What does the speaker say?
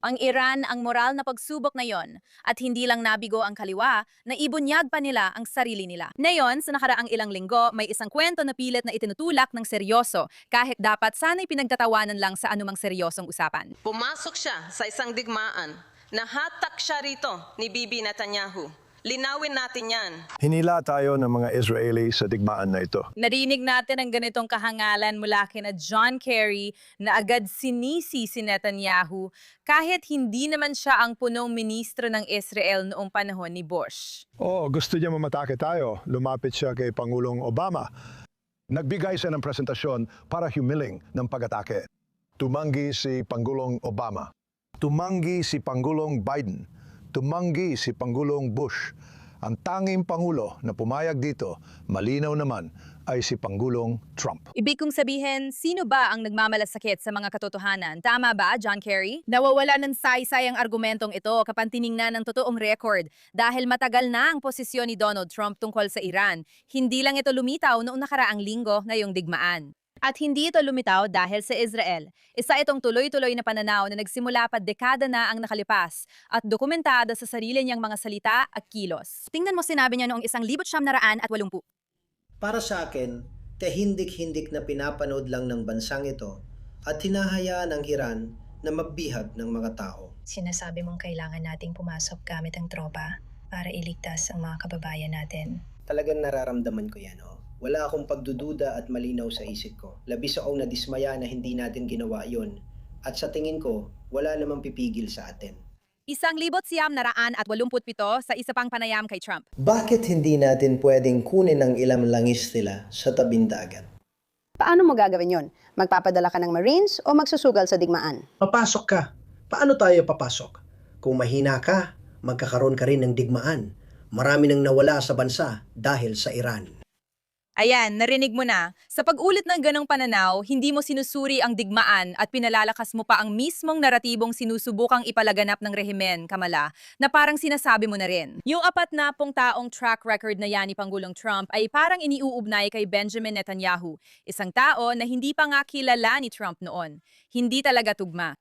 Ang Iran ang moral na pagsubok na yon at hindi lang nabigo ang kaliwa, naibunyag pa nila ang sarili nila. Ngayon, sa nakaraang ilang linggo, may isang kwento na pilit na itinutulak ng seryoso kahit dapat sana'y pinagtatawanan lang sa anumang seryosong usapan. Pumasok siya sa isang digmaan. Nahatak siya rito ni Bibi Netanyahu. Linawin natin yan. Hinila tayo ng mga Israeli sa digmaan na ito. Narinig natin ang ganitong kahangalan mula kina John Kerry na agad sinisi si Netanyahu kahit hindi naman siya ang punong ministro ng Israel noong panahon ni Bush. Oo, gusto niya mamatake tayo. Lumapit siya kay Pangulong Obama. Nagbigay siya ng presentasyon para humiling ng pag-atake. Tumanggi si Pangulong Obama. Tumanggi si Pangulong Biden. Tumanggi si Pangulong Bush. Ang tanging Pangulo na pumayag dito, malinaw naman, ay si Pangulong Trump. Ibig kong sabihin, sino ba ang nagmamalasakit sa mga katotohanan? Tama ba, John Kerry? Nawawala ng saysay ang argumentong ito kapag tiningnan ng totoong record dahil matagal na ang posisyon ni Donald Trump tungkol sa Iran. Hindi lang ito lumitaw noong nakaraang linggo ngayong digmaan. At hindi ito lumitaw dahil sa Israel. Isa itong tuloy-tuloy na pananaw na nagsimula pa dekada na ang nakalipas at dokumentada sa sarili niyang mga salita at kilos. Tingnan mo sinabi niya noong 1980. Para sa akin, kahindik-hindik na pinapanood lang ng bansang ito at hinahayaan ang Iran na mabihag ng mga tao. Sinasabi mong kailangan nating pumasok gamit ang tropa para iligtas ang mga kababayan natin. Talagang nararamdaman ko yan, oh. Wala akong pagdududa at malinaw sa isip ko. Labis akong nadismaya na hindi natin ginawa yon. At sa tingin ko, wala namang pipigil sa atin. 1,987 sa isa pang panayam kay Trump. Bakit hindi natin pwedeng kunin ang ilang langis nila sa tabing dagat? Paano mo gagawin yon? Magpapadala ka ng Marines o magsusugal sa digmaan? Papasok ka. Paano tayo papasok? Kung mahina ka, magkakaroon ka rin ng digmaan. Marami nang nawala sa bansa dahil sa Iran. Ayan, narinig mo na. Sa pag-ulit ng ganong pananaw, hindi mo sinusuri ang digmaan at pinalalakas mo pa ang mismong naratibong sinusubukang ipalaganap ng rehimen, Kamala, na parang sinasabi mo na rin. Yung 40 taong track record na yan ni Pangulong Trump ay parang iniuugnay kay Benjamin Netanyahu, isang tao na hindi pa nga kilala ni Trump noon. Hindi talaga tugma.